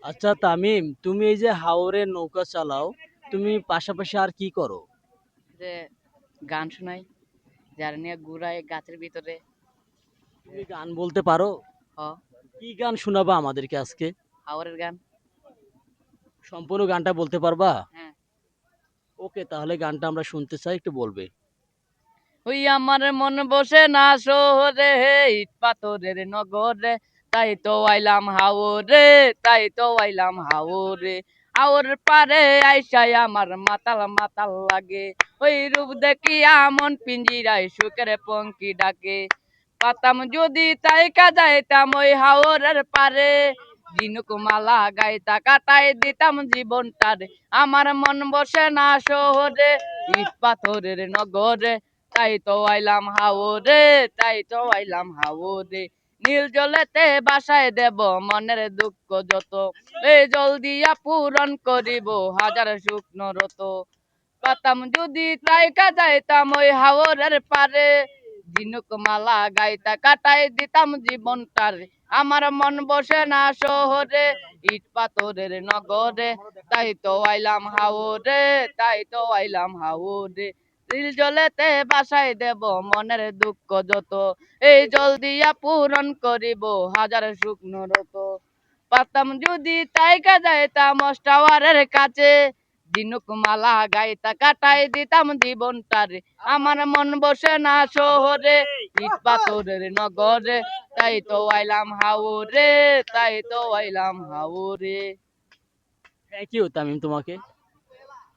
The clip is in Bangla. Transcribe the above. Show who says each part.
Speaker 1: আচ্ছা তামিম, তুমি এই যে হাওরে নৌকা চালাও, তুমি পাশাপাশি আর কি করো?
Speaker 2: যে গান শোনাই, যারা নিয়ে ঘুরাই গাছের ভিতরে।
Speaker 1: তুমি গান বলতে পারো?
Speaker 2: হ,
Speaker 1: কি গান শোনাবা আমাদেরকে আজকে?
Speaker 2: হাওরের গান।
Speaker 1: সম্পূর্ণ গানটা বলতে পারবা?
Speaker 2: হ্যাঁ।
Speaker 1: ওকে, তাহলে গানটা আমরা শুনতে চাই, একটু বলবে।
Speaker 2: ওই আমার মন বসে না শহরে, ইট পাথরের নগরে, তাই তো আইলাম হাওরে, তাই তো আইলাম হাওরে। হাওর পারে আইসাই আমার মাতাল মাতাল লাগে, ওই রূপ দেখিয়া মন পিঞ্জিরায় সুখের পঙ্কি ডাকে। পাতাম যদি তাইকা যাইতাম ওই হাওরের পারে, দিনুক মালা গাইতা কাটাই দিতাম জীবনটারে। আমার মন বসে না শহরে, ইট পাথরের নগরে, তাই তো আইলাম হাওরে, তাই তো আইলাম হাওরে। নীল জলেতে বাসায় দেব মনের দুঃখ যত, এই জল দিয়া পূরণ করিব হাজার শুকনো রত। পাতাম যদি তাইকা যাইতাম ওই হাওরের পারে, ঝিনুক মালা গাইতা কাটাই দিতাম জীবনটারে। আমার মন বসে না শহরে, ইট পাথরের নগরে, তাই তো আইলাম হাওরে, তাই তো আইলাম হাওরে। নীল জলেতে বাসায় দেব মনের দুঃখ যত, এই জল দিয়া পূরণ করিব হাজার শুকনো রত। পাতাম যদি তাইকা যাইতাম টাওয়ারের কাছে, ঝিনুক মালা গাইতা কাটাই দিতাম জীবনটারে। আমার মন বসে না শহরে, ইট পাথরের নগরে, তাই তো আইলাম হাওরে, তাই তো আইলাম হাওরে।
Speaker 1: থ্যাংক ইউ তামিম তোমাকে।